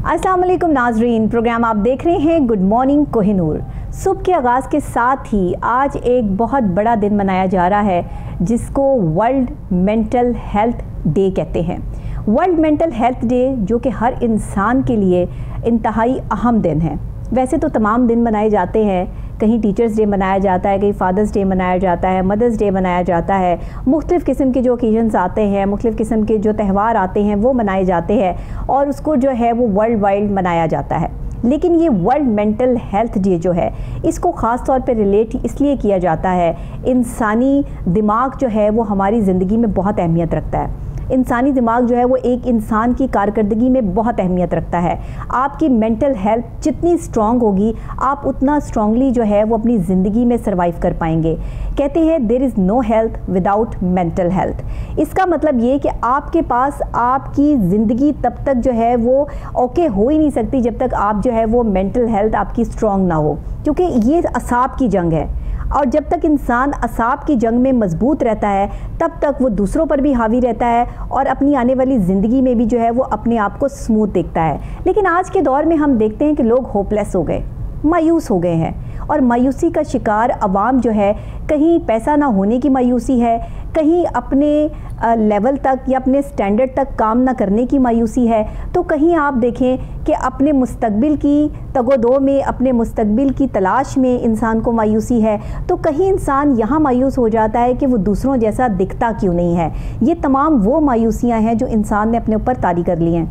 अस्सलाम वालेकुम नाजरीन, प्रोग्राम आप देख रहे हैं गुड मॉर्निंग कोहिनूर। सुबह के आगाज़ के साथ ही आज एक बहुत बड़ा दिन मनाया जा रहा है जिसको वर्ल्ड मेंटल हेल्थ डे कहते हैं। वर्ल्ड मेंटल हेल्थ डे जो कि हर इंसान के लिए इंतहाई अहम दिन है। वैसे तो तमाम दिन मनाए जाते हैं, कहीं टीचर्स डे मनाया जाता है, कहीं फादर्स डे मनाया जाता है, मदर्स डे मनाया जाता है, मुख्तलिफ़ किस्म के जो ओकेजन्स आते हैं, मुख्तलिफ़ किस्म के जो त्यौहार आते हैं वो मनाए जाते हैं और उसको जो है वो वर्ल्ड वाइड मनाया जाता है। लेकिन ये वर्ल्ड मेंटल हेल्थ डे जो है इसको ख़ास तौर पे रिलेट इसलिए किया जाता है, इंसानी दिमाग जो है वो हमारी ज़िंदगी में बहुत अहमियत रखता है। इंसानी दिमाग जो है वो एक इंसान की कारकर्दगी में बहुत अहमियत रखता है। आपकी मेंटल हेल्थ जितनी स्ट्रॉन्ग होगी आप उतना स्ट्रॉन्गली जो है वो अपनी ज़िंदगी में सर्वाइव कर पाएंगे। कहते हैं there is no health without mental health. इसका मतलब ये कि आपके पास आपकी ज़िंदगी तब तक जो है वो ओके हो ही नहीं सकती जब तक आप जो है वो मेंटल हेल्थ आपकी स्ट्रॉन्ग ना हो, क्योंकि ये असाब की जंग है और जब तक इंसान असाब की जंग में मजबूत रहता है तब तक वो दूसरों पर भी हावी रहता है और अपनी आने वाली ज़िंदगी में भी जो है वो अपने आप को स्मूथ देखता है। लेकिन आज के दौर में हम देखते हैं कि लोग होपलेस हो गए, मायूस हो गए हैं और मायूसी का शिकार अवाम जो है, कहीं पैसा ना होने की मायूसी है, कहीं अपने लेवल तक या अपने स्टैंडर्ड तक काम ना करने की मायूसी है, तो कहीं आप देखें कि अपने मुस्तकबिल की तगोदो में, अपने मुस्तकबिल की तलाश में इंसान को मायूसी है, तो कहीं इंसान यहाँ मायूस हो जाता है कि वो दूसरों जैसा दिखता क्यों नहीं है। ये तमाम वो मायूसियाँ हैं जो इंसान ने अपने ऊपर तारी कर ली हैं।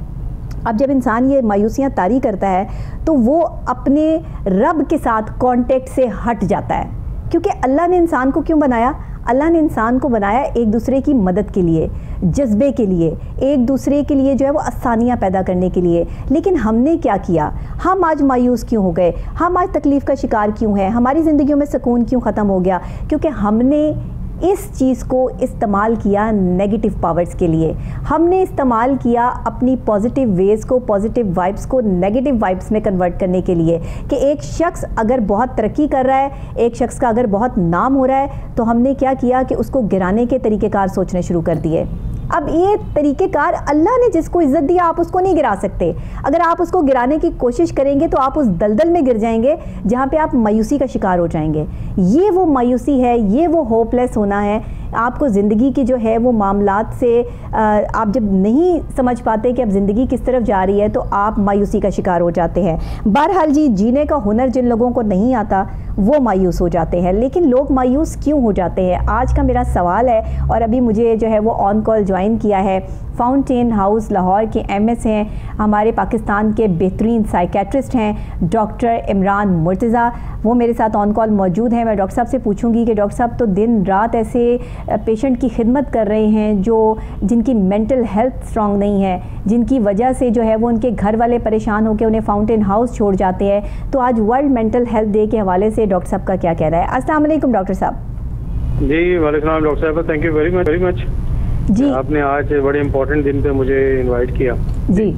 अब जब इंसान ये मायूसियाँ तारी करता है तो वो अपने रब के साथ कांटेक्ट से हट जाता है, क्योंकि अल्लाह ने इंसान को क्यों बनाया? अल्लाह ने इंसान को बनाया एक दूसरे की मदद के लिए, जज्बे के लिए, एक दूसरे के लिए जो है वो आसानियाँ पैदा करने के लिए। लेकिन हमने क्या किया? हम आज मायूस क्यों हो गए? हम आज तकलीफ़ का शिकार क्यों हैं? हमारी ज़िंदगियों में सुकून क्यों ख़त्म हो गया? क्योंकि हमने इस चीज़ को इस्तेमाल किया नेगेटिव पावर्स के लिए। हमने इस्तेमाल किया अपनी पॉजिटिव वेज़ को, पॉजिटिव वाइब्स को नेगेटिव वाइब्स में कन्वर्ट करने के लिए कि एक शख्स अगर बहुत तरक्की कर रहा है, एक शख्स का अगर बहुत नाम हो रहा है, तो हमने क्या किया कि उसको गिराने के तरीक़ेकार सोचने शुरू कर दिए। अब ये तरीक़ेकार, अल्लाह ने जिसको इज़्ज़त दिया आप उसको नहीं गिरा सकते। अगर आप उसको गिराने की कोशिश करेंगे तो आप उस दलदल में गिर जाएंगे जहाँ पे आप मायूसी का शिकार हो जाएंगे। ये वो मायूसी है, ये वो होपलेस होना है। आपको ज़िंदगी की जो है वो मामलात से आप जब नहीं समझ पाते कि अब ज़िंदगी किस तरफ जा रही है तो आप मायूसी का शिकार हो जाते हैं। बहरहाल जी, जीने का हुनर जिन लोगों को नहीं आता वो मायूस हो जाते हैं। लेकिन लोग मायूस क्यों हो जाते हैं, आज का मेरा सवाल है। और अभी मुझे जो है वो ऑन कॉल ज्वाइन किया है फाउंटेन हाउस लाहौर के MS हैं, हमारे पाकिस्तान के बेहतरीन साइकेट्रिस्ट हैं डॉक्टर इमरान मुर्तज़ा। वो मेरे साथ ऑन कॉल मौजूद हैं। मैं डॉक्टर साहब से पूछूंगी कि डॉक्टर साहब तो दिन रात ऐसे पेशेंट की खिदमत कर रहे हैं जिनकी मेंटल हेल्थ स्ट्रॉन्ग नहीं है, जिनकी वजह से जो है वो उनके घर वाले परेशान होकर उन्हें फाउंटेन हाउस छोड़ जाते हैं। तो आज वर्ल्ड मेंटल हेल्थ डे के हवाले से डॉक्टर साहब का क्या कहना है? अस्सलाम वालेकुम डॉक्टर साहब। जी वालेकुम सलाम डॉक्टर साहब, थैंक यू वेरी मच जी। आपने आज बड़े इम्पोर्टेंट दिन पे मुझे इनवाइट किया जी।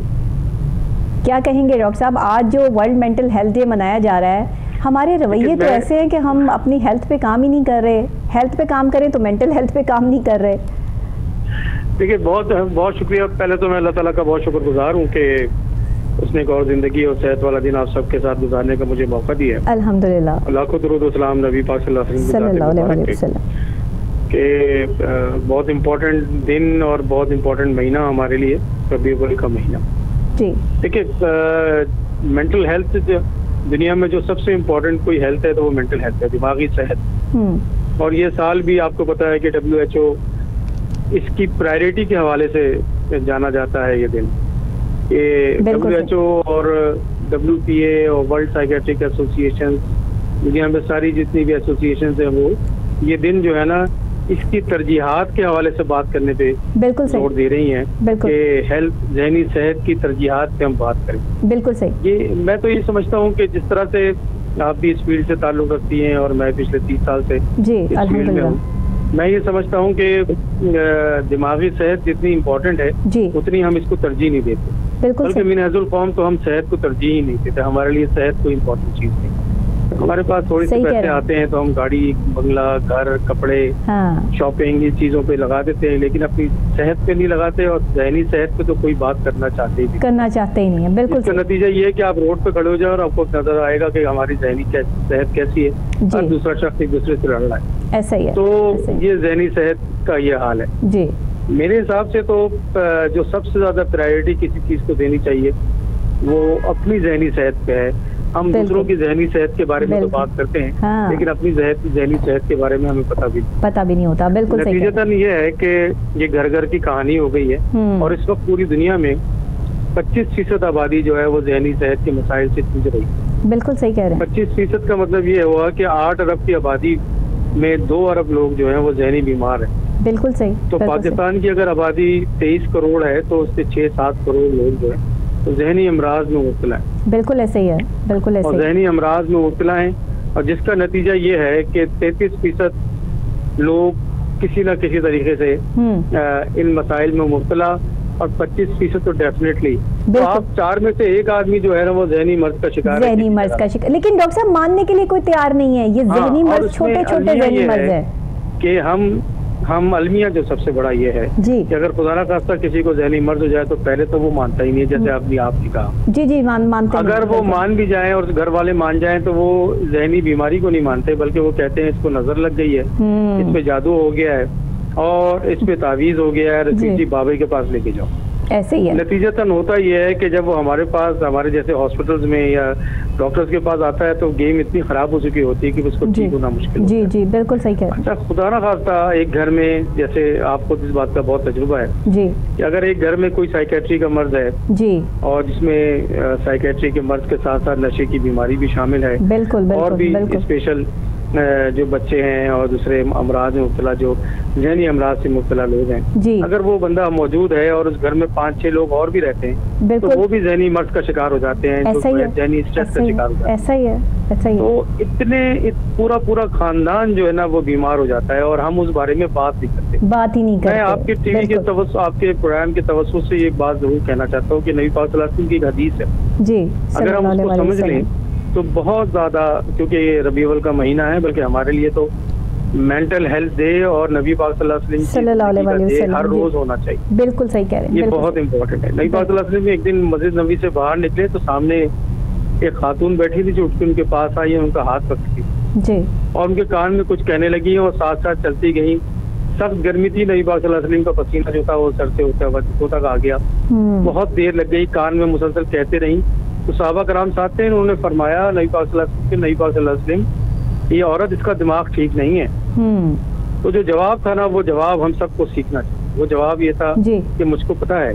क्या कहेंगे डॉक्टर साहब, आज जो वर्ल्ड मेंटल हेल्थ डे मनाया जा रहा है, हमारे रवैये तो ऐसे हैं कि हम अपनी हेल्थ पे काम ही नहीं कर रहे। हेल्थ पे काम करें तो मेंटल हेल्थ पे काम नहीं कर रहे। देखिए, बहुत शुक्रिया। पहले तो मैं अल्लाह ताला का बहुत शुक्रगुजार हूँ कि उसने एक और ज़िंदगी और सेहत वाला दिन आप सबके साथ गुजारने का मुझे मौका दिया है। अल्हम्दुलिल्लाह। लाखों दुरूद व सलाम नबी पाक सल्लल्लाहु अलैहि वसल्लम के बहुत इम्पोर्टेंट दिन और बहुत इम्पोर्टेंट महीना हमारे लिए रबीउल का महीना जी। देखिए, मेंटल हेल्थ दुनिया में जो सबसे इम्पोर्टेंट कोई हेल्थ है तो वो मेंटल हेल्थ है, दिमागी सेहत। और ये साल भी आपको पता है कि WHO इसकी प्रायोरिटी के हवाले से जाना जाता है। ये दिन ये WHO और WPA और वर्ल्ड साइकेट्रिक एसोसिएशन, दुनिया में सारी जितनी भी एसोसिएशन है वो ये दिन जो है ना इसकी तरजीहात के हवाले से बात करने पे जोर दे रही हैं कि हेल्थ, ज़हनी सेहत की तरजीहात पे हम बात करें। बिल्कुल सही। ये मैं तो ये समझता हूँ कि जिस तरह से आप भी इस फील्ड से ताल्लुक़ रखती हैं और मैं पिछले 30 साल से इस फील्ड में हूँ, मैं ये समझता हूँ कि दिमागी सेहत जितनी इम्पोर्टेंट है उतनी हम इसको तरजीह नहीं देते। बल्कि मिनहजुल कौम तो हम सेहत को तरजीह ही नहीं देते। हमारे लिए सेहत कोई इम्पोर्टेंट चीज़ नहीं। हमारे पास थोड़ी सी पैसे आते हैं तो हम गाड़ी, बंगला, घर, कपड़े, शॉपिंग, इन चीजों पे लगा देते हैं, लेकिन अपनी सेहत पे नहीं लगाते और जहनी सेहत पे तो कोई बात करना चाहते ही नहीं है। बिल्कुल। इसका नतीजा ये है कि आप रोड पे खड़े हो जाए और आपको नजर आएगा कि हमारी जहनी सेहत कैसी है और दूसरा शख्स एक दूसरे से लड़ रहा है। ऐसा ही है। तो ये जहनी सेहत का ये हाल है जी। मेरे हिसाब से तो जो सबसे ज्यादा प्रायोरिटी किसी चीज को देनी चाहिए वो अपनी जहनी सेहत पे है। हम दूसरों की जहनी सेहत के बारे में तो बात करते हैं, हाँ। लेकिन अपनी जहनी सेहत के बारे में हमें पता भी नहीं होता। बिल्कुल। नतीजतन ये है कि ये घर घर की कहानी हो गई है और इस वक्त पूरी दुनिया में 25% आबादी जो है वो जहनी सेहत के मसाइल से जूझ रही है। बिल्कुल सही कह रहे हैं। 25% का मतलब ये हुआ कि 8 अरब की आबादी में 2 अरब लोग जो है वो जहनी बीमार है। बिल्कुल सही। तो पाकिस्तान की अगर आबादी 23 करोड़ है तो उससे 6-7 करोड़ लोग जो है तो जहनी अमराज में मुब्तला है। बिल्कुल ऐसे ही है। बिल्कुल ऐसे। और जहनी अमराज में मुब्तला है और जिसका नतीजा ये है कि 33% लोग किसी न किसी तरीके से इन मसाइल में मुब्तला और 25% तो डेफिनेटली। तो आप 4 में से 1 आदमी जो है ना वो जहनी मर्ज का शिकार है। लेकिन डॉक्टर साहब मानने के लिए कोई तैयार नहीं है। ये जहनी मर्ज छोटे छोटे जहनी मर्ज है कि हम अलमिया जो सबसे बड़ा ये है कि अगर खुदा ना खास्ता किसी को जहनी मर्ज हो जाए तो पहले तो वो मानता ही नहीं है, जैसे आपने आपने कहा। जी मानते हैं। अगर वो मान भी जाए और घर वाले मान जाए तो वो जहनी बीमारी को नहीं मानते, बल्कि वो कहते हैं इसको नजर लग गई है, इस पे जादू हो गया है और इस पे तावीज हो गया है, रसीदी बाबे के पास लेके जाओ। ऐसे ही है। नतीजतन होता ये है कि जब वो हमारे पास, हमारे जैसे हॉस्पिटल्स में या डॉक्टर्स के पास आता है तो गेम इतनी खराब हो चुकी होती है कि उसको ठीक होना मुश्किल। जी बिल्कुल सही कह रहे हैं। अच्छा, खुदा ना खास्ता एक घर में, जैसे आपको इस बात का बहुत तजुर्बा है जी, कि अगर एक घर में कोई साइकेट्री का मर्ज है जी और जिसमें साइकेट्री के मर्ज के साथ साथ नशे की बीमारी भी शामिल है, बिल्कुल और भी स्पेशल जो बच्चे हैं और दूसरे अमराज में मुब्तला, जो जहनी अमराज से मुब्तला लोग हैं, अगर वो बंदा मौजूद है और उस घर में 5-6 लोग और भी रहते हैं तो वो भी जहनी मर्ज का शिकार हो जाते हैं, जहनी स्ट्रेस का शिकार हो जाते हैं। ऐसा ही है। तो पूरा खानदान जो है ना वो बीमार हो जाता है और हम उस बारे में बात ही नहीं करते। मैं आपके टीवी के आपके प्रोग्राम के तवज्जुह से ये बात जरूर कहना चाहता हूँ कि नबी पाक सल्लल्लाहु अलैहि वसल्लम की एक हदीस है जी, अगर हम उसको समझ लें तो बहुत ज्यादा, क्योंकि ये रबी अव्वल का महीना है, बल्कि हमारे लिए तो मेंटल हेल्थ डे और नबी पाक सल्लल्लाहु अलैहि वसल्लम हर रोज होना चाहिए। बिल्कुल सही कह रहे हैं। ये बहुत इम्पोर्टेंट है। नबी पाक सल्लल्लाहु अलैहि वसल्लम एक दिन मस्जिद नबी से बाहर निकले तो सामने एक खातून बैठी थी जो उठ के उनके पास आई, उनका हाथ पकड़ी जी और उनके कान में कुछ कहने लगी और साथ साथ चलती गई। सख्त गर्मी थी, नबी पाक सल्लल्लाहु अलैहि वसल्लम का पसीना जो था वो सर से होता आ गया, बहुत देर लग गई, कान में मुसलसल कहते रही। तो सहाबा कराम साथ थे, उन्होंने फरमाया नबी पाक सल्लल्लाहु अलैहि वसल्लम, ये औरत, इसका दिमाग ठीक नहीं है। तो जो जवाब था ना वो जवाब हम सबको सीखना चाहिए। वो जवाब ये था कि मुझको पता है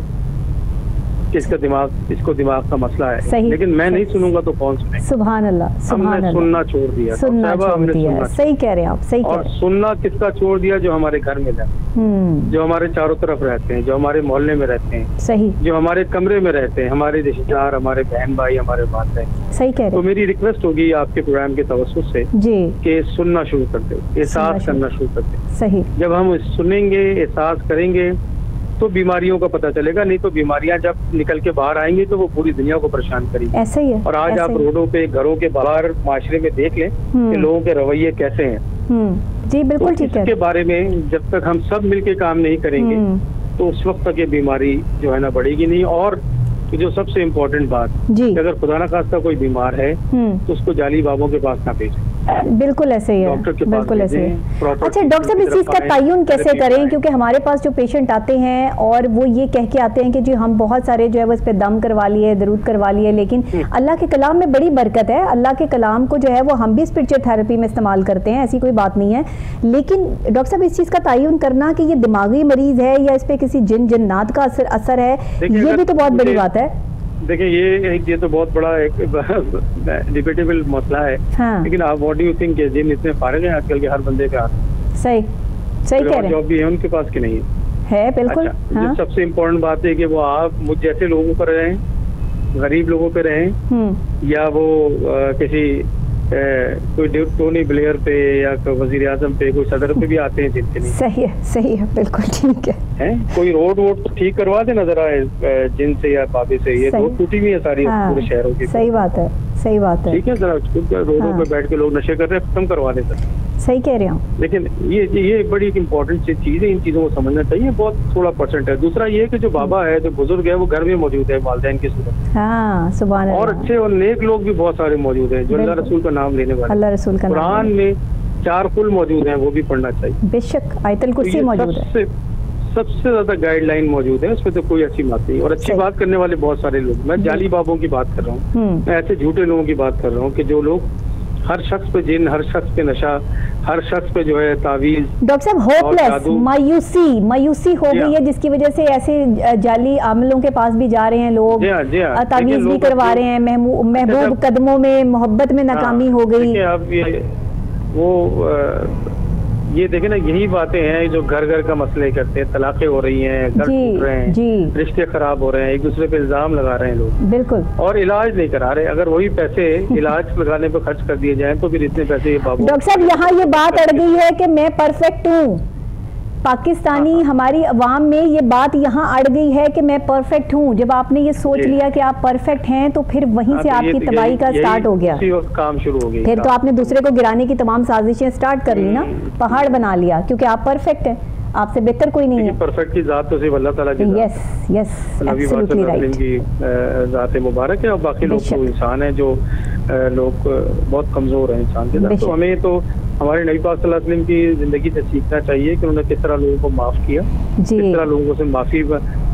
कि इसको दिमाग का मसला है, लेकिन मैं नहीं सुनूंगा तो कौन सुनेगा। सुभान अल्लाह, हमने सुनना छोड़ दिया। सही कह रहे हैं आप, सही। और सुनना किसका छोड़ दिया? जो हमारे घर में रहते हैं, जो हमारे चारों तरफ रहते हैं, जो हमारे मोहल्ले में रहते हैं, सही, जो हमारे कमरे में रहते हैं, हमारे रिश्तेदार, हमारे बहन भाई, हमारे बात है। सही कह रहे हैं। तो मेरी रिक्वेस्ट होगी आपके प्रोग्राम के तवज्जुह से कि सुनना शुरू कर दो, एहसास करना शुरू कर दो। सही। जब हम सुनेंगे, एहसास करेंगे तो बीमारियों का पता चलेगा, नहीं तो बीमारियां जब निकल के बाहर आएंगी तो वो पूरी दुनिया को परेशान करेगी। ऐसा ही है। और आज आप रोडों पे, घरों के बाहर, माशरे में देख लें कि लोगों के रवैये कैसे हैं। जी बिल्कुल ठीक है। इसके बारे में जब तक हम सब मिलके काम नहीं करेंगे तो उस वक्त तक ये बीमारी जो है ना बढ़ेगी नहीं। और जो सबसे इम्पोर्टेंट बात, अगर खुदा ना खास्ता कोई बीमार है तो उसको जाली बाबों के पास ना भेजें। बिल्कुल ऐसे ही है, बिल्कुल ऐसे ही है। अच्छा डॉक्टर साहब, इस चीज़ का तयन कैसे करें? क्योंकि हमारे पास जो पेशेंट आते हैं और वो ये कह के आते हैं कि जी हम बहुत सारे जो है वो इस पे दम करवा लिए, दरूद करवा लिए, लेकिन अल्लाह के कलाम में बड़ी बरकत है। अल्लाह के कलाम को जो है वो हम भी स्पिरिचुअल थेरेपी में इस्तेमाल करते हैं, ऐसी कोई बात नहीं है। लेकिन डॉक्टर साहब, इस चीज़ का तयन करना कि ये दिमागी मरीज है या इस पे किसी जिन्नात का असर है, ये भी तो बहुत बड़ी बात है। देखिए ये तो बहुत बड़ा एक डिबेटेबल मसला है। हाँ। लेकिन आप व्हाट डू यू थिंक, जिन इतने फारिग हैं आजकल के हर बंदे पे हाथ। सही कह रहे हैं। जॉब भी है उनके पास कि नहीं है? बिल्कुल। अच्छा, हाँ। सबसे इम्पोर्टेंट बात है कि वो आप मुझ जैसे लोगों पर रहें, गरीब लोगों पे रहें, या वो किसी कोई टोनी ब्लेयर पे या वजीर आजम पे, कोई सदर पे भी आते हैं जिनके लिए। सही है, बिल्कुल ठीक है। कोई रोड तो ठीक करवा दे नजर आए जिन से या बाबे से, ये रोड टूटी हुई है सारी पूरे शहरों की। सही बात है, सही बात है। ठीक है, जरा रोडों पे बैठ के लोग नशे कर रहे हैं, खत्म करवा देते हैं। सही कह रहे हो। लेकिन ये बड़ी इंपॉर्टेंट चीज है, इन चीजों को समझना चाहिए। बहुत थोड़ा परसेंट है। दूसरा ये कि जो बाबा है, जो बुजुर्ग है, वो घर में मौजूद है वालिदैन की सूरत। हाँ, सुभान अल्लाह। और अच्छे और नेक लोग भी बहुत सारे मौजूद हैं जो अल्लाह रसूल का नाम लेने वाले। अल्लाह रसूल का कुरान में 4 कुल मौजूद हैं, वो भी पढ़ना चाहिए। बेशक आयतुल कुर्सी मौजूद है। सबसे ज्यादा गाइडलाइन मौजूद है, उसमें तो कोई अच्छी बात नहीं। और अच्छी बात करने वाले बहुत सारे लोग, मैं जाली बाबों की बात कर रहा हूँ, मैं ऐसे झूठे लोगों की बात कर रहा हूँ कि जो लोग हर शख्स पे जिन, हर शख्स पे नशा, हर शख्स पे जो है तावीज। डॉक्टर साहब होपलेस, मायूसी हो गई है, जिसकी वजह से ऐसे जाली आमलों के पास भी जा रहे हैं लोग, तावीज भी करवा रहे हैं, महबूब कदमों में मोहब्बत में नाकामी हो गई। अब ये देखें ना, यही बातें हैं जो घर घर का मसले करते हैं। तलाक़ें हो रही हैं, घर टूट रहे हैं, रिश्ते खराब हो रहे हैं, एक दूसरे पे इल्जाम लगा रहे हैं लोग। बिल्कुल। और इलाज नहीं करा रहे। अगर वही पैसे इलाज लगाने पे खर्च कर दिए जाएं तो फिर इतने पैसे ये बाबू। डॉक्टर साहब, यहाँ ये बात अड़ गई है कि मैं परफेक्ट हूँ। पाकिस्तानी हमारी अवाम में ये बात यहाँ अड़ गई है कि मैं परफेक्ट हूँ। जब आपने ये सोच लिया कि आप परफेक्ट हैं तो फिर वहीं से आपकी तबाही का स्टार्ट हो गया, काम शुरू हो गया। फिर तो आपने दूसरे को गिराने की तमाम साजिशें स्टार्ट कर ली ना, पहाड़ बना लिया, क्योंकि आप परफेक्ट हैं, आपसे बेहतर कोई नहीं है। परफेक्ट की जात तो सिर्फ अल्लाह ताला की। Yes, absolutely right. जात मुबारक है। और बाकी लोग तो इंसान है, जो लोग बहुत कमजोर हैं इंसान के साथ। तो हमें तो हमारे नबी पाक सल्लल्लाहु अलैहि वसल्लम की जिंदगी से सीखना चाहिए कि उन्होंने किस तरह लोगों को माफ किया, किस तरह लोगों से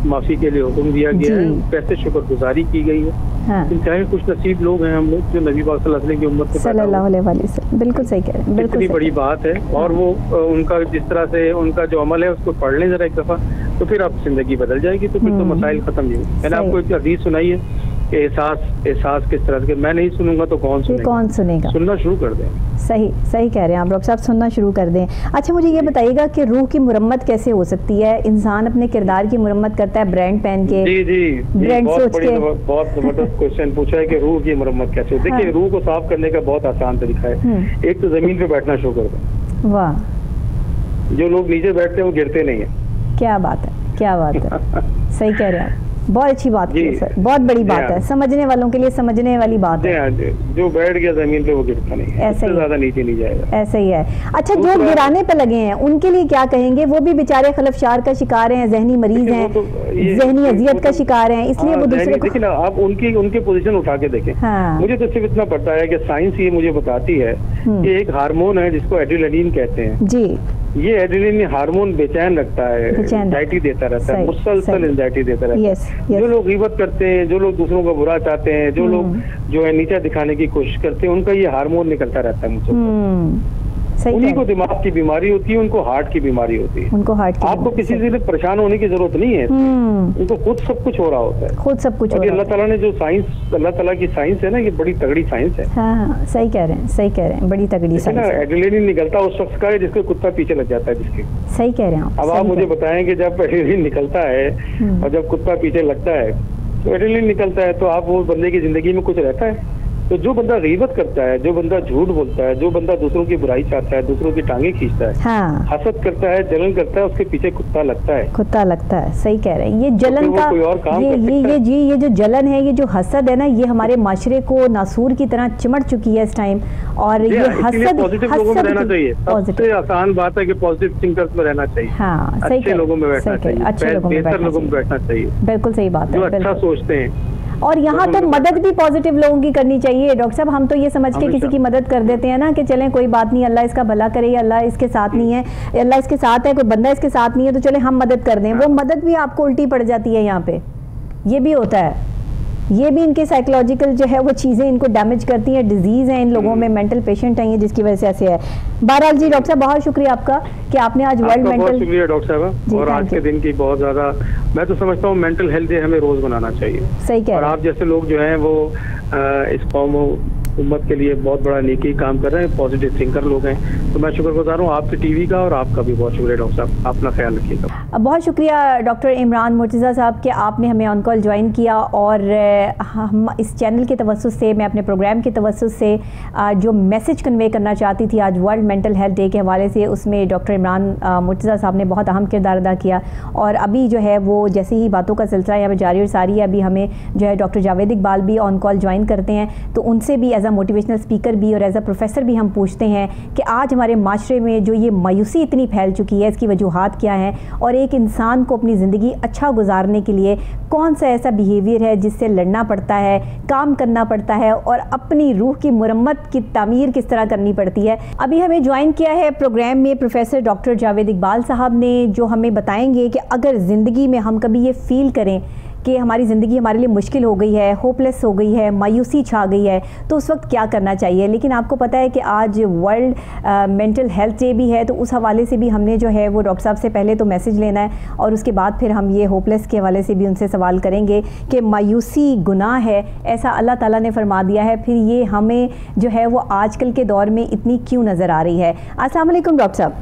माफी के लिए हुक्म दिया गया है, कैसे शुक्रगुजारी की गई है। इंतहाई खुश नसीब लोग हैं हम लोग जो नबी पाक सल्लल्लाहु अलैहि वसल्लम की उम्मत सल्लल्लाहु अलैहि वसल्लम। बिल्कुल सही कह रहे हैं, बिल्कुल बड़ी बात है। और वो उनका जिस तरह से उनका जो अमल है उसको पढ़ लें जरा एक दफा, तो फिर आप जिंदगी बदल जाएगी। तो फिर तो मसाइल खत्म नहीं होंगे। मैंने आपको एक हदीस सुनाई है, एहसास किस तरह से, मैं नहीं सुनूंगा तो कौन सुनेगा। सुनना शुरू कर दें। सही कह रहे हैं आप डॉक्टर साहब, सुनना शुरू कर दें। अच्छा, मुझे ये बताइएगा कि रूह की मुरम्मत कैसे हो सकती है? इंसान अपने किरदार की मुरम्मत करता है ब्रांड पहन के। जी ब्रांड सोच के। बहुत जबरदस्त क्वेश्चन पूछा है कि रूह की मुरम्मत कैसे हो। देखिए, रूह को साफ करने का बहुत आसान तरीका है। एक तो जमीन पे बैठना शुरू कर दें। वाह, जो लोग नीचे बैठते हैं वो गिरते नहीं है। क्या बात है, क्या बात है। सही कह रहे हैं आप, बहुत अच्छी बात की है सर, बहुत बड़ी बात है, समझने वालों के लिए समझने वाली बात है। जो बैठ गया जमीन पे वो गिरता नहीं है, ऐसे ही ज्यादा नीचे नहीं जाएगा। ऐसे ही है। अच्छा, जो गिराने पे लगे हैं उनके लिए क्या कहेंगे? वो भी बेचारे खलफशार का शिकार हैं, जहनी मरीज हैं, जहनी अजियत का शिकार हैं, इसलिए वो दूसरे को। देखिए ना, आप उनकी पोजीशन उठा के देखें। मुझे तो सिर्फ इतना पता है कि साइंस ये मुझे बताती है कि एक हार्मोन है जिसको एड्रेनलिन कहते हैं जी। ये एड्रेनलिन हार्मोन बेचैन रखता है, एंजाइटी देता रहता है, मुसलसल एंजाइटी देता रहता है। जो लोग गिबत करते हैं, जो लोग दूसरों का बुरा चाहते हैं, जो लोग जो है नीचा दिखाने की कोशिश करते हैं, उनका ये हार्मोन निकलता रहता है मुझे। उन्हीं को दिमाग की बीमारी होती है, उनको हार्ट की बीमारी होती है। उनको हार्ट की आपको किसी से परेशान होने की जरूरत नहीं है, उनको खुद सब कुछ हो रहा होता है, खुद सब कुछ। अल्लाह ताला ने जो साइंस, अल्लाह ताला की साइंस है ना, ये बड़ी तगड़ी साइंस है। हाँ, सही कह रहे हैं, सही कह रहे हैं, बड़ी तगड़ी साइंस है। एड्रेनलिन निकलता उस शख्स का है जिसको कुत्ता पीछे लग जाता है, जिसके। सही कह रहे हैं। अब आप मुझे बताएं कि जब एड्रेनलिन निकलता है और जब कुत्ता पीछे लगता है, तो एड्रेनलिन निकलता है तो आप वो बंदे की जिंदगी में कुछ रहता है। तो जो बंदा गीबत करता है, जो बंदा झूठ बोलता है, जो बंदा दूसरों की बुराई चाहता है, दूसरों की टांगे खींचता है, हाँ। हसद करता है, जलन करता है, उसके पीछे कुत्ता लगता है। कुत्ता लगता है, सही कह रहे हैं। ये जलन का कोई और काम ये जो जलन है, ये जो हसद है ना, ये हमारे माशरे को नासूर की तरह चिमट चुकी है इस टाइम। और ये हसद पॉजिटिव लोगों में रहना चाहिए। सबसे आसान बात है कि पॉजिटिव थिंकर्स में रहना चाहिए। हाँ, अच्छे लोगों में बैठना चाहिए, बेहतर लोगों में बैठना चाहिए। बिल्कुल सही बात है, जो अच्छा सोचते हैं। और यहाँ तो मदद भी पॉजिटिव लोगों की करनी चाहिए डॉक्टर साहब। हम तो ये समझ के किसी की मदद कर देते हैं ना कि चलें कोई बात नहीं, अल्लाह इसका भला करे, या अल्लाह इसके साथ नहीं है, अल्लाह इसके साथ है, कोई बंदा इसके साथ नहीं है, तो चले हम मदद कर दें। वो मदद भी आपको उल्टी पड़ जाती है। यहाँ पे ये भी होता है, ये भी इनके साइकोलॉजिकल जो है वो चीज़ें इनको डैमेज करती हैं। डिजीज़ है इन लोगों में, मेंटल पेशेंट हैं ये, जिसकी वजह से ऐसे है। बहरहाल जी डॉक्टर साहब, बहुत शुक्रिया आपका कि आपने आज वर्ल्ड मेंटल। बहुत शुक्रिया डॉक्टर साहब। और आज के दिन की बहुत ज़्यादा, मैं तो समझता हूँ मेंटल हेल्थ डे हमें रोज़ मनाना चाहिए। सही कह रहे हैं। और आप जैसे लोग जो हैं वो इस कौम उम्मत के लिए बहुत बड़ा नेकी काम कर रहे हैं, पॉजिटिव थिंकर लोग हैं। तो मैं शुक्रगुजार हूँ आपके टीवी का, और आपका भी बहुत शुक्रिया डॉक्टर साहब, अपना ख्याल रखिएगा। बहुत शुक्रिया डॉक्टर इमरान मुर्तज़ा साहब कि आपने हमें ऑन कॉल ज्वाइन किया, और हम इस चैनल के तवस्सुस से, मैं अपने प्रोग्राम के तवस्सुस से जो मैसेज कन्वे करना चाहती थी आज वर्ल्ड मेंटल हेल्थ डे के हवाले से, उसमें डॉक्टर इमरान मुर्तज़ा साहब ने बहुत अहम किरदार अदा किया। और अभी जो है वो जैसे ही बातों का सिलसिला यहाँ पर जारी और सारी है, अभी हमें जो है डॉक्टर जावेद इकबाल भी ऑन कॉल ज्वाइन करते हैं, तो उनसे भी एज अ मोटिवेशनल स्पीकर भी और एज अ प्रोफेसर भी हम पूछते हैं कि आज हमारे माशरे में जो ये मायूसी इतनी फैल चुकी है, इसकी वजूहात क्या हैं, और एक इंसान को अपनी ज़िंदगी अच्छा गुजारने के लिए कौन सा ऐसा बिहेवियर है जिससे लड़ना पड़ता है, काम करना पड़ता है, और अपनी रूह की मुरम्मत की तामीर किस तरह करनी पड़ती है। अभी हमें ज्वाइन किया है प्रोग्राम में प्रोफेसर डॉक्टर जावेद इकबाल साहब ने, जो हमें बताएंगे कि अगर ज़िंदगी में हम कभी ये फील करें कि हमारी ज़िंदगी हमारे लिए मुश्किल हो गई है, होपलेस हो गई है, मायूसी छा गई है, तो उस वक्त क्या करना चाहिए। लेकिन आपको पता है कि आज वर्ल्ड मेंटल हेल्थ डे भी है, तो उस हवाले से भी हमने जो है वो डॉक्टर साहब से पहले तो मैसेज लेना है, और उसके बाद फिर हम ये होपलेस के हवाले से भी उनसे सवाल करेंगे कि मायूसी गुनाह है, ऐसा अल्लाह ताला ने फरमा दिया है, फिर ये हमें जो है वो आजकल के दौर में इतनी क्यों नज़र आ रही है। अस्सलाम वालेकुम डॉक्टर साहब।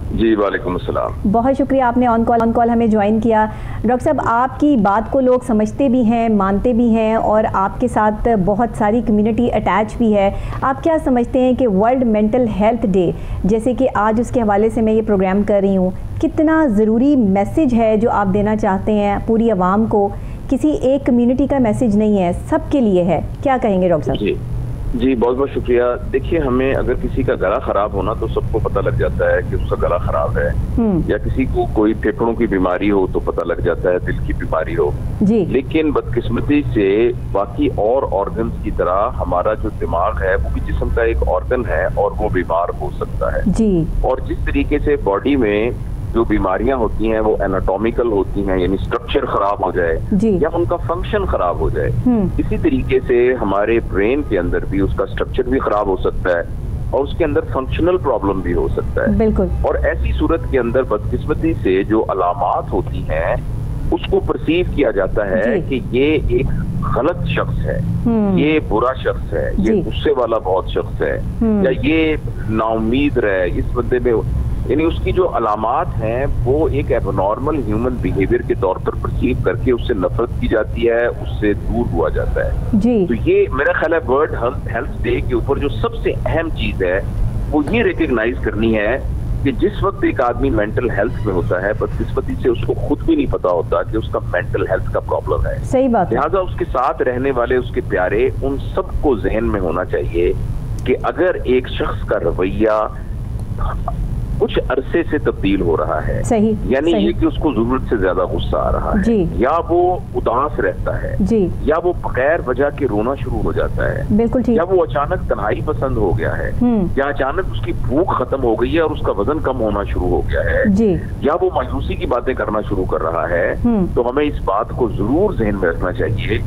जी वालेकुम अस्सलाम। बहुत शुक्रिया आपने ऑन कॉल हमें ज्वाइन किया। डॉक्टर साहब, आपकी बात को लोग समझते भी हैं, मानते भी हैं, और आपके साथ बहुत सारी कम्युनिटी अटैच भी है। आप क्या समझते हैं कि वर्ल्ड मेंटल हेल्थ डे, जैसे कि आज उसके हवाले से मैं ये प्रोग्राम कर रही हूँ, कितना ज़रूरी मैसेज है जो आप देना चाहते हैं पूरी आवाम को? किसी एक कम्युनिटी का मैसेज नहीं है, सबके लिए है, क्या कहेंगे डॉक्टर साहब? जी बहुत बहुत शुक्रिया। देखिए, हमें अगर किसी का गला खराब होना तो सबको पता लग जाता है कि उसका गला खराब है, या किसी को कोई फेफड़ों की बीमारी हो तो पता लग जाता है, दिल की बीमारी हो जी। लेकिन बदकिस्मती से बाकी और ऑर्गन्स की तरह हमारा जो दिमाग है वो भी जिस्म का एक ऑर्गन है, और वो बीमार हो सकता है जी। और जिस तरीके से बॉडी में जो बीमारियां होती हैं वो एनाटॉमिकल होती हैं, यानी स्ट्रक्चर खराब हो जाए या उनका फंक्शन खराब हो जाए, इसी तरीके से हमारे ब्रेन के अंदर भी उसका स्ट्रक्चर भी खराब हो सकता है, और उसके अंदर फंक्शनल प्रॉब्लम भी हो सकता है। बिल्कुल। और ऐसी सूरत के अंदर बदकिस्मती से जो अलामात होती हैं उसको परसीव किया जाता है कि ये एक गलत शख्स है, ये बुरा शख्स है, ये गुस्से वाला बहुत शख्स है, या ये नाउम्मीद रहे इस बंदे में, यानी उसकी जो अलामात हैं वो एक एबनॉर्मल ह्यूमन बिहेवियर के तौर पर परसीव करके उससे नफरत की जाती है, उससे दूर हुआ जाता है जी। तो ये मेरा ख्याल है वर्ल्ड हेल्थ डे के ऊपर जो सबसे अहम चीज है वो ये रिकग्नाइज करनी है कि जिस वक्त एक आदमी मेंटल हेल्थ में होता है, बदकिस्मती से उसको खुद भी नहीं पता होता कि उसका मेंटल हेल्थ का प्रॉब्लम है। सही बात। लिहाजा उसके साथ रहने वाले उसके प्यारे, उन सबको जहन में होना चाहिए कि अगर एक शख्स का रवैया कुछ अरसे से तब्दील हो रहा है, सही, यानी सही। ये कि उसको जरूरत से ज्यादा गुस्सा आ रहा है, या वो उदास रहता है जी, या वो बगैर वजह के रोना शुरू हो जाता है, बिल्कुल ठीक, या वो अचानक तन्हाई पसंद हो गया है, या अचानक उसकी भूख खत्म हो गई है और उसका वजन कम होना शुरू हो गया है जी, या वो मायूसी की बातें करना शुरू कर रहा है, तो हमें इस बात को जरूर जहन में रखना चाहिए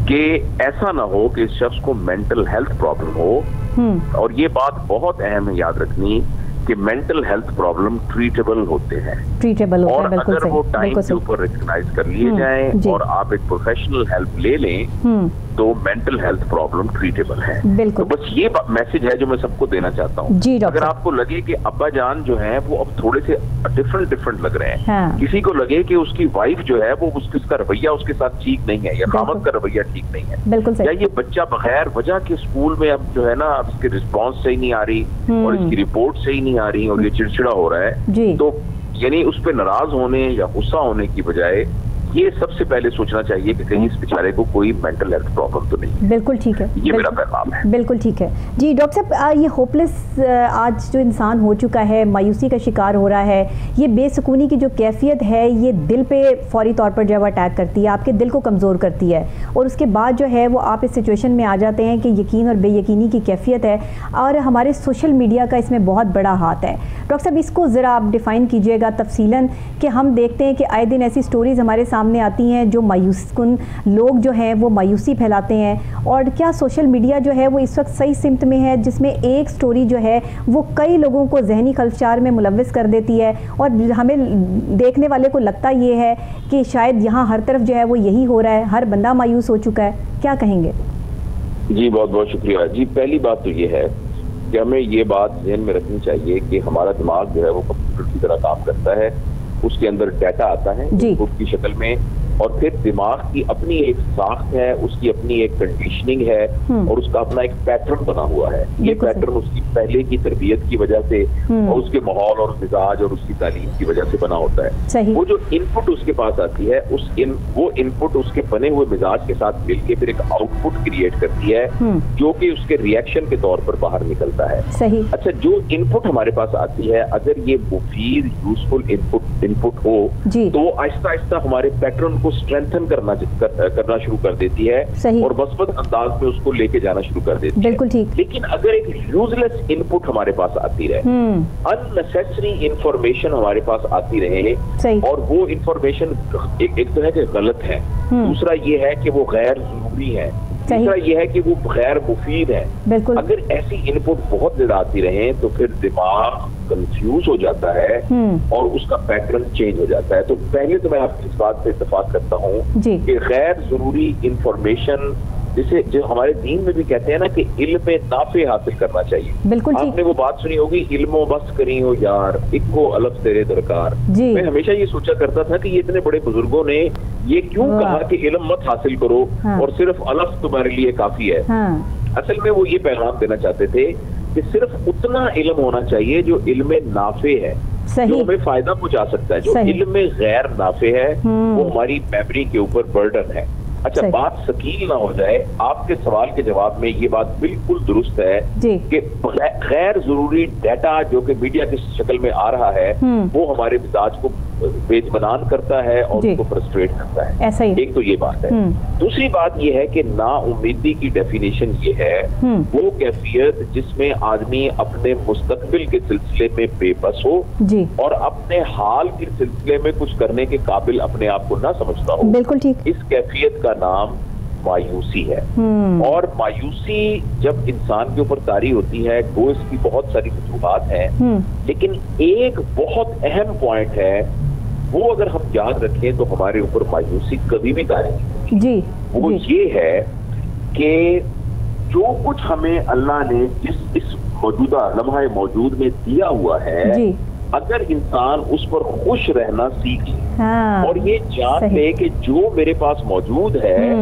कि ऐसा ना हो कि इस शख्स को मेंटल हेल्थ प्रॉब्लम हो। और ये बात बहुत अहम है याद रखनी कि मेंटल हेल्थ प्रॉब्लम ट्रीटेबल होते हैं, ट्रीटेबल होते हैं, और अगर वो टाइम के ऊपर रिकग्नाइज कर लिए जाएं और आप एक प्रोफेशनल हेल्प ले लें तो मेंटल हेल्थ प्रॉब्लम ट्रीटेबल है। तो बस ये मैसेज है जो मैं सबको देना चाहता हूँ। अगर आपको लगे कि अब्बा जान जो है वो अब थोड़े से डिफरेंट लग रहे हैं, हाँ। किसी को लगे कि उसकी वाइफ जो है वो उसका रवैया उसके साथ ठीक नहीं है, या खामद का रवैया ठीक नहीं है, या ये बच्चा बगैर वजह के स्कूल में अब जो है ना इसकी रिस्पॉन्स सही नहीं आ रही और इसकी रिपोर्ट सही नहीं आ रही और ये चिड़चिड़ा हो रहा है, तो यानी उस पर नाराज होने या गुस्सा होने की बजाय ये सबसे पहले सोचना चाहिए कि कहीं इस बेचारे को कोई मेंटल हेल्थ प्रॉब्लम तो नहीं। बिल्कुल ठीक है, ये मेरा पैगाम है। बिल्कुल ठीक है जी। डॉक्टर साहब, ये होपलेस आज जो इंसान हो चुका है, मायूसी का शिकार हो रहा है, ये बेसुकूनी की जो कैफियत है ये दिल पे फौरी तौर पर जब अटैक करती है, आपके दिल को कमज़ोर करती है, और उसके बाद जो है वो आप इस सिचुएशन में आ जाते हैं कि यकीन और बेयकीनी की कैफियत है, और हमारे सोशल मीडिया का इसमें बहुत बड़ा हाथ है। डॉक्टर साहब, इसको ज़रा आप डिफ़ाइन कीजिएगा तफसीलन कि हम देखते हैं कि आए दिन ऐसी स्टोरीज़ हमारे सामने आती हैं जो मायूसकुन लोग जो हैं वो मायूसी फैलाते हैं, और क्या सोशल मीडिया जो है वो इस वक्त सही सिमत में है जिसमें एक स्टोरी जो है वो कई लोगों को जहनी खलफचार में मुलव्विस कर देती है, और हमें देखने वाले को लगता ये है कि शायद यहाँ हर तरफ जो है वो यही हो रहा है, हर बंदा मायूस हो चुका है। क्या कहेंगे? जी बहुत बहुत शुक्रिया जी। पहली बात तो ये है कि हमें ये बात ध्यान में रखनी चाहिए कि हमारा दिमाग जो है वो कंप्यूटर की तरह काम करता है। उसके अंदर डाटा आता है इनपुट की शक्ल में, और फिर दिमाग की अपनी एक साख्त है, उसकी अपनी एक कंडीशनिंग है, और उसका अपना एक पैटर्न बना हुआ है। ये पैटर्न उसकी पहले की तरबियत की वजह से और उसके माहौल और मिजाज और उसकी तालीम की वजह से बना होता है। वो जो इनपुट उसके पास आती है वो इनपुट उसके बने हुए मिजाज के साथ मिलके फिर एक आउटपुट क्रिएट करती है जो कि उसके रिएक्शन के तौर पर बाहर निकलता है। अच्छा, जो इनपुट हमारे पास आती है अगर ये मुफीद यूजफुल इनपुट हो तो वो आहिस्ता आहिस्ता हमारे पैटर्न को स्ट्रेंथन करना शुरू कर देती है और मस्बत अंदाज में उसको लेके जाना शुरू कर देती है। बिल्कुल ठीक। लेकिन अगर एक यूजलेस इनपुट हमारे पास आती रहे, अननेसेसरी इंफॉर्मेशन हमारे पास आती रहे, और वो इंफॉर्मेशन एक तो है कि गलत है, दूसरा ये है कि वो गैर जरूरी है, तीसरा ये है कि वो गैर मुफीद है। अगर ऐसी इनपुट बहुत ज्यादा आती रहे तो फिर दिमाग कंफ्यूज हो जाता है और उसका पैटर्न चेंज हो जाता है। तो पहले तो मैं आपकी इस बात पे इत्तेफाक करता हूँ कि गैर जरूरी इंफॉर्मेशन, जिसे जो हमारे दीन में भी कहते हैं ना कि इल्म नाफे हासिल करना चाहिए। बिल्कुल आपने वो बात सुनी होगी, इल्मो बस करी हो यार, इक्को अलफ तेरे दरकार। मैं हमेशा ये सोचा करता था कि ये इतने बड़े बुजुर्गों ने ये क्यों कहा कि इल्म मत हासिल करो और सिर्फ अलफ तुम्हारे लिए काफी है। असल में वो ये पैगाम देना चाहते थे कि सिर्फ उतना इल्म होना चाहिए जो इल्म नाफे है, जो हमें फायदा पहुंचा सकता है। जो इल्म गैर नाफे है वो हमारी मेमोरी के ऊपर बर्डन है। अच्छा, बात शकील ना हो जाए, आपके सवाल के जवाब में ये बात बिल्कुल दुरुस्त है कि गैर जरूरी डाटा जो कि मीडिया की शक्ल में आ रहा है वो हमारे मिजाज को बेजबनान करता है और उसको फ्रस्ट्रेट करता है। ऐसा ही। एक तो ये बात है। दूसरी बात ये है कि नाउम्मीदी की डेफिनेशन ये है वो कैफियत जिसमें आदमी अपने मुस्तकबिल के सिलसिले में बेबस हो और अपने हाल के सिलसिले में कुछ करने के काबिल अपने आप को ना समझता हो। बिल्कुल ठीक। इस कैफियत का नाम मायूसी है। और मायूसी जब इंसान के ऊपर तारी होती है तो इसकी बहुत सारी वजूहात हैं, लेकिन एक बहुत अहम पॉइंट है, वो अगर हम याद रखें तो हमारे ऊपर मायूसी कभी भी तारी नहीं होती। वो ये है कि जो कुछ हमें अल्लाह ने इस मौजूदा लम्हा मौजूद में दिया हुआ है, अगर इंसान उस पर खुश रहना सीख ले और ये जान ले कि जो मेरे पास मौजूद है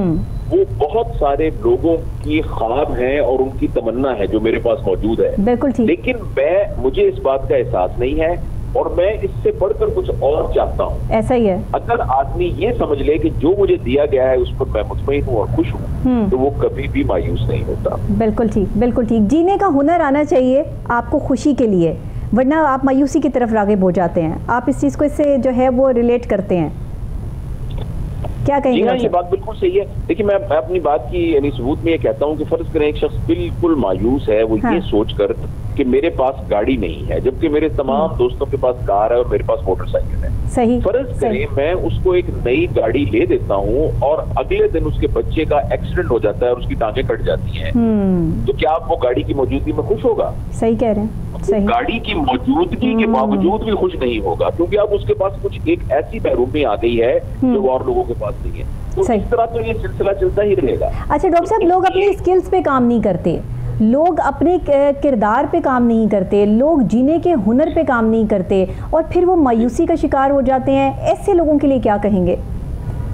वो बहुत सारे लोगों की ख्वाब है और उनकी तमन्ना है जो मेरे पास मौजूद है, बिल्कुल ठीक। लेकिन मुझे इस बात का एहसास नहीं है और मैं इससे बढ़कर कुछ और चाहता हूँ। ऐसा ही है। अगर आदमी ये समझ ले कि जो मुझे दिया गया है उस पर मैं मुतमईन हूँ और खुश हूँ तो वो कभी भी मायूस नहीं होता। बिल्कुल ठीक, बिल्कुल ठीक। जीने का हुनर आना चाहिए आपको खुशी के लिए, वरना आप मायूसी की तरफ राग़िब हो जाते हैं। आप इस चीज को इससे जो है वो रिलेट करते हैं, क्या कहेंगे? हाँ, ये बात बिल्कुल सही है। देखिए, मैं अपनी बात की यानी सबूत में ये कहता हूँ कि फर्ज करें एक शख्स बिल्कुल मायूस है, वो ये सोचकर कि मेरे पास गाड़ी नहीं है, जबकि मेरे तमाम दोस्तों के पास कार है और मेरे पास मोटरसाइकिल है। सही। फर्ज करें मैं उसको एक नई गाड़ी ले देता हूँ और अगले दिन उसके बच्चे का एक्सीडेंट हो जाता है और उसकी टांगें कट जाती हैं, तो क्या आप वो गाड़ी की मौजूदगी में खुश होगा? सही कह रहे हैं। सही। गाड़ी की मौजूदगी के बावजूद भी खुश नहीं होगा क्योंकि अब उसके पास कुछ एक ऐसी महरूमी आ गई है जो और लोगों के पास नहीं है। तो इस तरह तो ये सिलसिला चलता ही रहेगा। अच्छा डॉक्टर साहब, लोग अपनी स्किल्स पे काम नहीं करते, लोग अपने किरदार पे काम नहीं करते, लोग जीने के हुनर पे काम नहीं करते और फिर वो मायूसी का शिकार हो जाते हैं। ऐसे लोगों के लिए क्या कहेंगे?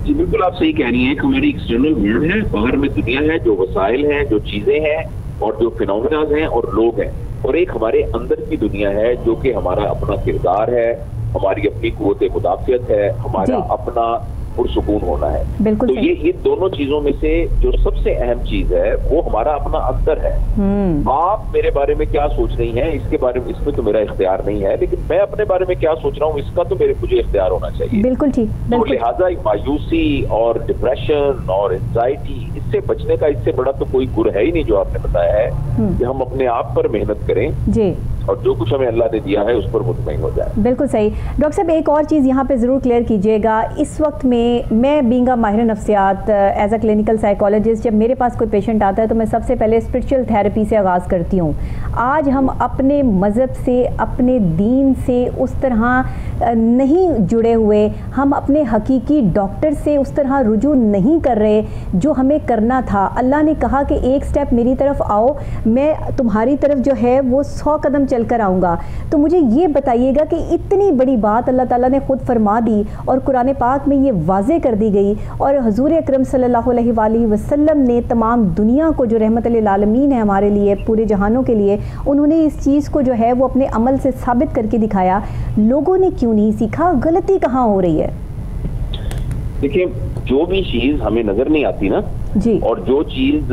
जी बिल्कुल, आप सही कह रही हैं कि हमारी एक्सटर्नल वर्ल्ड है, बाहर में दुनिया है, जो वसाइल हैं, जो चीजें हैं और जो फिनोमेना हैं और लोग हैं, और एक हमारे अंदर की दुनिया है जो कि हमारा अपना किरदार है, हमारी अपनी कुव्वत मुदाफियत है, हमारा अपना पुरसुकून होना है। बिल्कुल। तो ये दोनों चीजों में से जो सबसे अहम चीज है वो हमारा अपना अंतर है। आप मेरे बारे में क्या सोच रही हैं इसके बारे में, इसमें तो मेरा इख्तियार नहीं है, लेकिन मैं अपने बारे में क्या सोच रहा हूँ इसका तो मुझे इख्तियार होना चाहिए। बिल्कुल ठीक। तो लिहाजा मायूसी और डिप्रेशन और एंजाइटी, इससे बचने का इससे बड़ा तो कोई गुर है ही नहीं जो आपने बताया है कि हम अपने आप पर मेहनत करें। और जो कुछ हमें अल्लाह ने दिया है उस पर मुतमईन हो जाए। बिल्कुल सही। डॉक्टर साहब एक और चीज़ यहाँ पे ज़रूर क्लियर कीजिएगा, इस वक्त में मैं बीइंग अ माहिर नफ्सियात एज अ क्लिनिकल साइकोलॉजिस्ट, जब मेरे पास कोई पेशेंट आता है तो मैं सबसे पहले स्पिरिचुअल थेरेपी से आगाज़ करती हूँ। आज हम अपने मज़हब से, अपने दीन से उस तरह नहीं जुड़े हुए, हम अपने हकीकी डॉक्टर से उस तरह रुजू नहीं कर रहे जो हमें करना था। अल्लाह ने कहा कि एक स्टेप मेरी तरफ आओ, मैं तुम्हारी तरफ जो है वो 100 कदम चल कर आऊँगा। तो मुझे ये बताइएगा कि इतनी बड़ी बात अल्लाह ताला ने ख़ुद फरमा दी और कुरान पाक में ये वाज़े कर दी गई, और हुज़ूर अकरम सल्लल्लाहु अलैहि वसल्लम ने तमाम दुनिया को जो रहमत लिल आलमीन है हमारे लिए, पूरे जहानों के लिए, उन्होंने इस चीज़ को जो है वो अपने अमल से साबित करके दिखाया। लोगों ने क्यों नहीं सीखा? गलती कहाँ हो रही है? देखिए, जो भी चीज हमें नजर नहीं आती ना जी, और जो चीज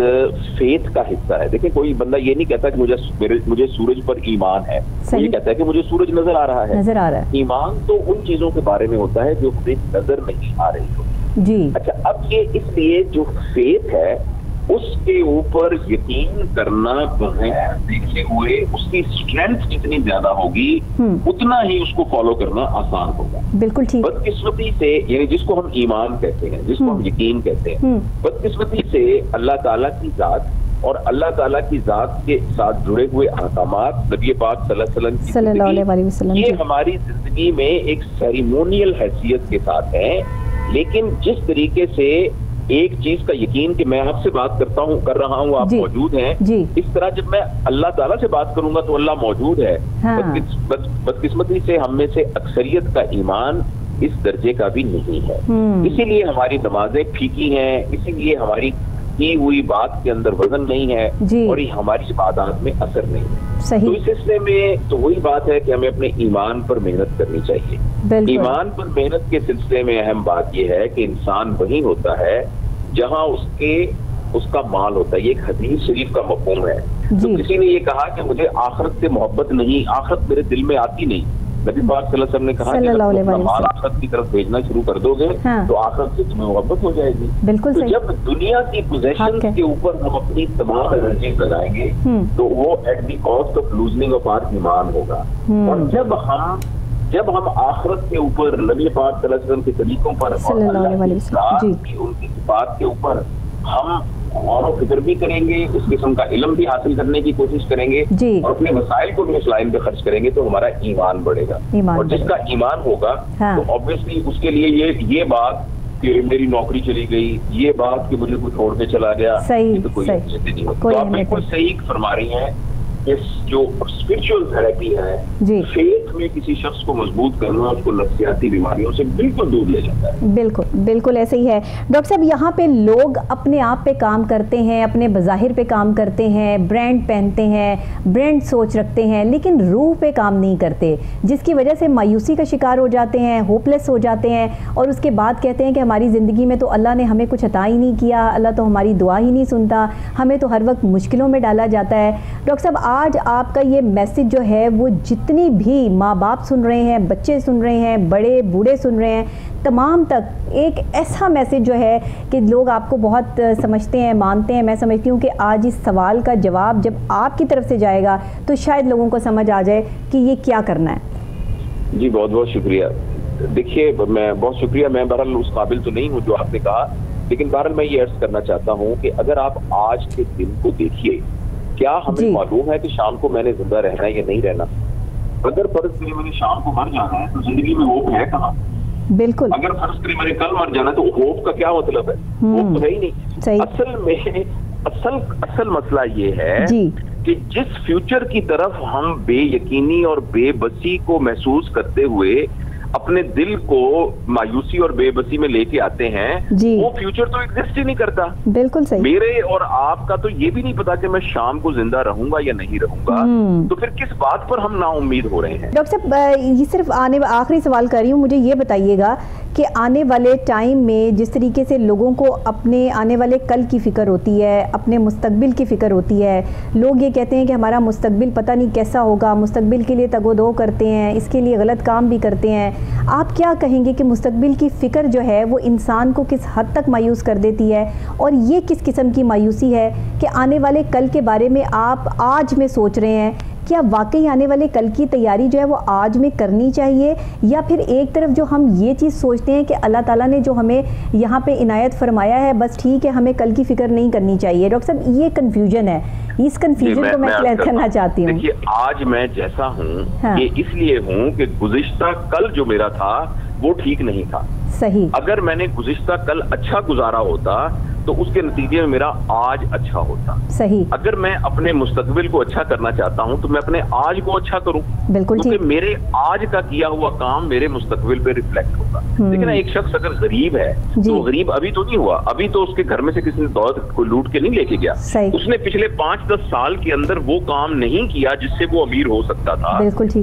फेथ का हिस्सा है, देखिए कोई बंदा ये नहीं कहता कि मुझे सूरज पर ईमान है, ये कहता है कि मुझे सूरज नजर आ रहा है। ईमान तो उन चीजों के बारे में होता है जो हमें नजर नहीं आ रही हो जी। अच्छा, अब ये इसलिए जो फेथ है उसके ऊपर यकीन करना बगैर देखे हुए उसकी स्ट्रेंथ जितनी ज्यादा होगी उतना ही उसको फॉलो करना आसान होगा। बिल्कुल ठीक। बदकिस्मती से, यानी जिसको हम ईमान कहते हैं, जिसको हम यकीन कहते हैं, बदकिस्मती से अल्लाह ताला की जात और अल्लाह ताला की जात के साथ जुड़े हुए अहकामात, नबी पाक सल्लल्लाहु अलैहि वसल्लम, ये हमारी जिंदगी में एक सेरेमोनियल हैसियत के साथ है। लेकिन जिस तरीके से एक चीज का यकीन कि मैं आपसे बात कर रहा हूँ, आप मौजूद हैं, इस तरह जब मैं अल्लाह ताला से बात करूंगा तो अल्लाह मौजूद है। हाँ। बदकिस्मती से हम में से अक्सरियत का ईमान इस दर्जे का भी नहीं है, इसीलिए हमारी नमाजें फीकी हैं, इसीलिए हमारी की हुई बात के अंदर वजन नहीं है और ये हमारी इबादत में असर नहीं है। तो इस सिलसिले में तो वही बात है कि हमें अपने ईमान पर मेहनत करनी चाहिए। ईमान पर मेहनत के सिलसिले में अहम बात यह है कि इंसान वही होता है जहां उसका माल होता है। ये एक हदीस शरीफ का मफ़हूम है। तो किसी ने ये कहा कि मुझे आखिरत से मोहब्बत नहीं, आखिरत मेरे दिल में आती नहीं। नबी पाक सल्लल्लाहु अलैहि वसल्लम ने कहा कि जब माल आखिरत की तरफ भेजना शुरू कर दोगे तो आखिरत से तुम्हें मोहब्बत हो जाएगी। बिल्कुल तो जब दुनिया की पोजेशन के ऊपर हम अपनी तमाम एनर्जी लगाएंगे तो वो at the cost of loosening of our ईमान होगा। और जब हम आखिरत के ऊपर, नबी पाक सल्लल्लाहु अलैहि वसल्लम के तरीकों पर और उनकी बात के ऊपर हम और फिक्र भी करेंगे, उस किस्म का इल्म भी हासिल करने की कोशिश करेंगे और अपने वसाइल को भी उस लाइन पे खर्च करेंगे तो हमारा ईमान बढ़ेगा। और जिसका ईमान होगा तो ऑब्वियसली उसके लिए ये बात कि मेरी नौकरी चली गई, ये बात कि मुझे कोई छोड़ के चला गया, ये तो कोई अहमियत नहीं होती। तो आप बिल्कुल सही फरमा रही हैं। इस जो स्पिरिचुअल थेरेपी है, फेथ में किसी शख्स को मजबूत करना उसको नफ्सियाती बीमारियों से बिल्कुल दूर ले जाता है। बिल्कुल ऐसे ही है। डॉक्टर साहब, यहाँ पे लोग अपने आप पे काम करते हैं, अपने बज़ाहिर पे काम करते हैं, ब्रांड पहनते हैं, ब्रांड सोच रखते हैं, लेकिन रूह पे काम नहीं करते, जिसकी वजह से मायूसी का शिकार हो जाते हैं, होपलेस हो जाते हैं और उसके बाद कहते हैं कि हमारी ज़िंदगी में तो अल्लाह ने हमें कुछ अता ही नहीं किया, अल्लाह तो हमारी दुआ ही नहीं सुनता, हमें तो हर वक्त मुश्किलों में डाला जाता है। डॉक्टर साहब, आज आपका ये मैसेज जो है वो जितनी भी माँ बाप सुन रहे हैं, बच्चे सुन रहे हैं, बड़े बूढ़े सुन रहे हैं, तमाम तक एक ऐसा मैसेज जो है कि लोग आपको बहुत समझते हैं, मानते हैं। मैं समझती हूँ कि आज इस सवाल का जवाब जब आपकी तरफ से जाएगा तो शायद लोगों को समझ आ जाए कि ये क्या करना है। जी बहुत बहुत शुक्रिया। देखिए, मैं बहुत शुक्रिया, मैं बहरहाल उस काबिल तो नहीं हूँ जो आपने कहा, लेकिन बहरहाल मैं ये अर्ज करना चाहता हूँ कि अगर आप आज के दिन को देखिए, क्या हमें मालूम है कि शाम को मैंने जिंदा रहना है या नहीं रहना? अगर फर्ज करें मैंने शाम को मर जाना है तो जिंदगी में होप है कहाँ? बिल्कुल। अगर फर्ज करें मैंने कल मर जाना है तो होप का क्या मतलब है? होप तो है ही नहीं। असल में असल मसला ये है कि जिस फ्यूचर की तरफ हम बेयकीनी और बेबसी को महसूस करते हुए अपने दिल को मायूसी और बेबसी में लेके आते हैं, वो फ्यूचर तो एग्जिस्ट ही नहीं करता। बिल्कुल सही। मेरे और आपका तो ये भी नहीं पता कि मैं शाम को जिंदा रहूंगा या नहीं रहूंगा, तो फिर किस बात पर हम नाउम्मीद हो रहे हैं? डॉक्टर साहब, ये सिर्फ आखिरी सवाल कर रही हूँ, मुझे ये बताइएगा कि आने वाले टाइम में जिस तरीके से लोगों को अपने आने वाले कल की फ़िक्र होती है, अपने मुस्तकबिल की फ़िक्र होती है, लोग ये कहते हैं कि हमारा मुस्तकबिल पता नहीं कैसा होगा, मुस्तकबिल के लिए तगोदो करते हैं, इसके लिए गलत काम भी करते हैं। आप क्या कहेंगे कि मुस्तकबिल की फ़िक्र जो है वो इंसान को किस हद तक मायूस कर देती है, और ये किस किस्म की मायूसी है कि आने वाले कल के बारे में आप आज में सोच रहे हैं क्या वाकई आने वाले कल की तैयारी जो है वो आज में करनी चाहिए, या फिर एक तरफ जो हम ये चीज़ सोचते हैं कि अल्लाह ताला ने जो हमें यहाँ पे इनायत फरमाया है बस ठीक है, हमें कल की फिक्र नहीं करनी चाहिए। डॉक्टर साहब ये कन्फ्यूजन है, इस कन्फ्यूजन को मैं क्लियर करना चाहती हूँ। देखिए आज मैं जैसा हूँ ये इसलिए हूँ कि गुज़िश्ता कल जो मेरा था वो ठीक नहीं था। सही। अगर मैंने गुज़िश्ता कल अच्छा गुजारा होता तो उसके नतीजे में मेरा आज अच्छा होता। सही। अगर मैं अपने मुस्तकबिल को अच्छा करना चाहता हूं तो मैं अपने आज को अच्छा करूं, बिल्कुल, क्योंकि मेरे आज का किया हुआ काम मेरे मुस्तकबिल पे रिफ्लेक्ट होगा। लेकिन एक शख्स अगर गरीब है तो वो गरीब अभी तो नहीं हुआ, अभी तो उसके घर में से किसी ने दौलत को लूट के नहीं लेके गया, उसने पिछले 5-10 साल के अंदर वो काम नहीं किया जिससे वो अमीर हो सकता था,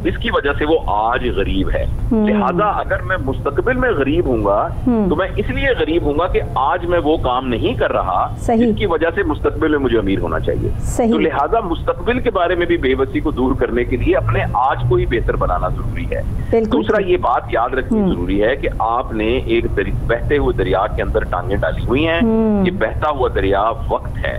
इसकी वजह से वो आज गरीब है। लिहाजा अगर मैं मुस्तकबिल में गरीब हूँगा तो मैं इसलिए गरीब हूँगा कि आज मैं वो काम नहीं कर रहा जिसकी वजह से मुस्तकबिल में मुझे अमीर होना चाहिए। तो लिहाजा मुस्तकबिल के बारे में भी बेबसी को दूर करने के लिए अपने आज को ही बेहतर बनाना जरूरी है। दूसरा ये बात याद रखनी जरूरी है कि आपने एक बहते हुए दरिया के अंदर टांगें डाली हुई हैं। ये बहता हुआ दरिया वक्त है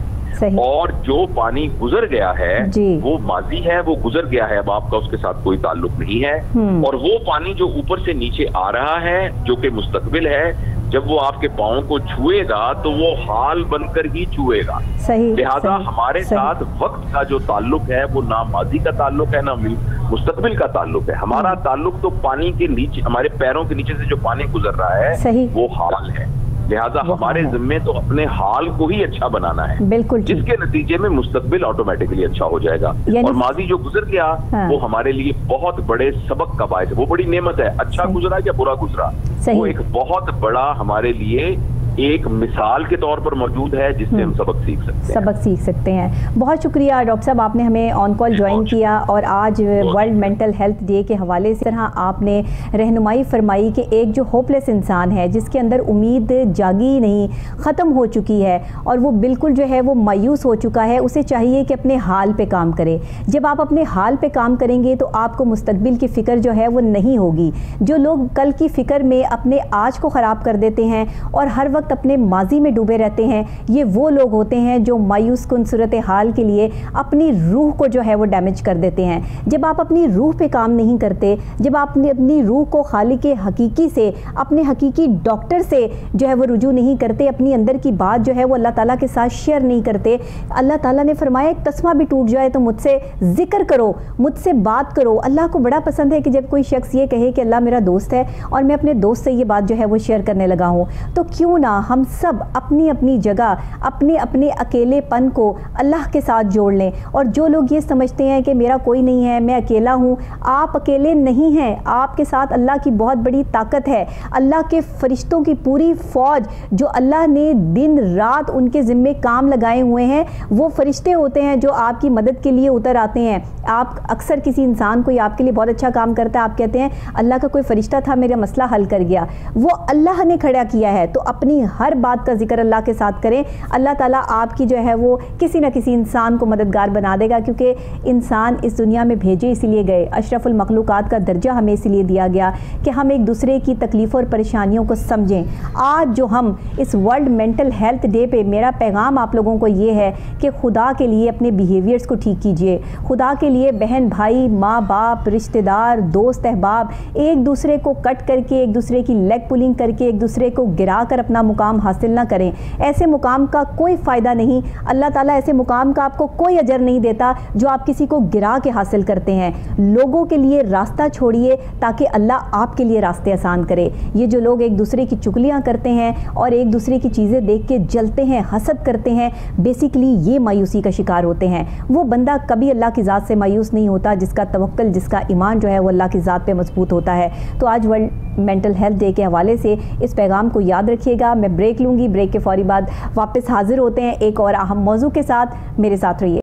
और जो पानी गुजर गया है वो माजी है, वो गुजर गया है, अब आपका उसके साथ कोई ताल्लुक नहीं है। और वो पानी जो ऊपर से नीचे आ रहा है जो कि मुस्तकबिल है, जब वो आपके पाँव को छुएगा तो वो हाल बनकर ही छुएगा। लिहाजा हमारे साथ वक्त का जो ताल्लुक है वो ना माजी का ताल्लुक है ना मुस्तकबिल का ताल्लुक है। हमारा ताल्लुक तो पानी के नीचे, हमारे पैरों के नीचे से जो पानी गुजर रहा है वो हाल है। लिहाजा हमारे जिम्मे तो अपने हाल को ही अच्छा बनाना है, बिल्कुल, जिसके नतीजे में मुस्तकबिल ऑटोमेटिकली अच्छा हो जाएगा। और माजी जो गुजर गया वो हमारे लिए बहुत बड़े सबक का बायस है, वो बड़ी नेमत है। अच्छा गुजरा या बुरा गुजरा वो एक बहुत बड़ा हमारे लिए एक मिसाल के तौर पर मौजूद है जिससे हम सबक सीख सकते हैं। बहुत शुक्रिया डॉक्टर साहब, आपने हमें ऑन कॉल ज्वाइन किया और आज वर्ल्ड मेंटल हेल्थ डे के हवाले से तरह आपने रहनुमाई फरमाई कि एक जो होपलेस इंसान है जिसके अंदर उम्मीद जागी नहीं, ख़त्म हो चुकी है और वो बिल्कुल जो है वो मायूस हो चुका है, उसे चाहिए कि अपने हाल पे काम करे। जब आप अपने हाल पे काम करेंगे तो आपको मुस्तकबिल की फ़िक्र जो है वो नहीं होगी। जो लोग कल की फ़िक्र में अपने आज को ख़राब कर देते हैं और हर वक्त अपने माजी में डूबे रहते हैं, ये वो लोग होते हैं जो मायूस कुन सूरत हाल के लिए अपनी रूह को जो है वो डैमेज कर देते हैं। जब आप अपनी रूह पे काम नहीं करते, जब आप अपनी रूह को खालिक हकीकी से, अपने हकीकी डॉक्टर से जो है वो रुजू नहीं करते, अपनी अंदर की बात जो है वो अल्लाह ताला के साथ शेयर नहीं करते। अल्लाह ताला ने फरमाया एक तस्मा भी टूट जाए तो मुझसे जिक्र करो, मुझसे बात करो। अल्लाह को बड़ा पसंद है कि जब कोई शख्स ये कहे कि अल्लाह मेरा दोस्त है और मैं अपने दोस्त से ये बात जो है वो शेयर करने लगा हूँ, तो क्यों ना हम सब अपनी अपनी जगह अपने अपने अकेलेपन को अल्लाह के साथ जोड़ लें। और जो लोग ये समझते हैं कि मेरा कोई नहीं है, मैं अकेला हूँ, आप अकेले नहीं हैं, आपके साथ अल्लाह की बहुत बड़ी ताकत है। अल्लाह के फरिश्तों की पूरी फ़ौज जो अल्लाह ने दिन रात उनके ज़िम्मे काम लगाए हुए हैं, वो फरिश्ते होते हैं जो आपकी मदद के लिए उतर आते हैं। आप अक्सर किसी इंसान कोई आपके लिए बहुत अच्छा काम करता है, आप कहते हैं अल्लाह का कोई फरिश्ता था, मेरा मसला हल कर गया, वो अल्लाह ने खड़ा किया है। तो अपनी हर बात का जिक्र अल्लाह के साथ करें, अल्लाह ताला आपकी जो है वो किसी न किसी इंसान को मददगार बना देगा, क्योंकि इंसान इस दुनिया में भेजे इसीलिए गए, अशरफुल मखलूकात का दर्जा हमें इसीलिए दिया गया कि हम एक दूसरे की तकलीफ़ों और परेशानियों को समझें। आज जो हम इस वर्ल्ड मेंटल हेल्थ डे पे, मेरा पैगाम आप लोगों को ये है कि खुदा के लिए अपने बिहेवियर्स को ठीक कीजिए। खुदा के लिए बहन भाई, माँ बाप, रिश्तेदार, दोस्त अहबाब एक दूसरे को कट करके, एक दूसरे की लेग पुलिंग करके, एक दूसरे को गिरा कर अपना मुकाम हासिल ना करें। ऐसे मुकाम का कोई फ़ायदा नहीं। अल्लाह ताला ऐसे मुकाम का आपको कोई अजर नहीं देता जो आप किसी को गिरा के हासिल करते हैं। लोगों के लिए रास्ता छोड़िए ताकि अल्लाह आपके लिए रास्ते आसान करे। ये जो लोग एक दूसरे की चुगलियाँ करते हैं और एक दूसरे की चीज़ें देख के जलते हैं, हसद करते हैं, बेसिकली ये मायूसी का शिकार होते हैं। वो बंदा कभी अल्लाह की ज़ात से मायूस नहीं होता जिसका तवक्कल, जिसका ईमान जो है वो अल्लाह की ज़ात पे मजबूत होता है। तो आज वर्ल्ड मेंटल हेल्थ डे के हवाले से इस पैगाम को याद रखिएगा। मैं ब्रेक लूँगी, ब्रेक के फौरी बाद वापस हाजिर होते हैं एक और अहम मौजू के साथ। मेरे साथ रहिए।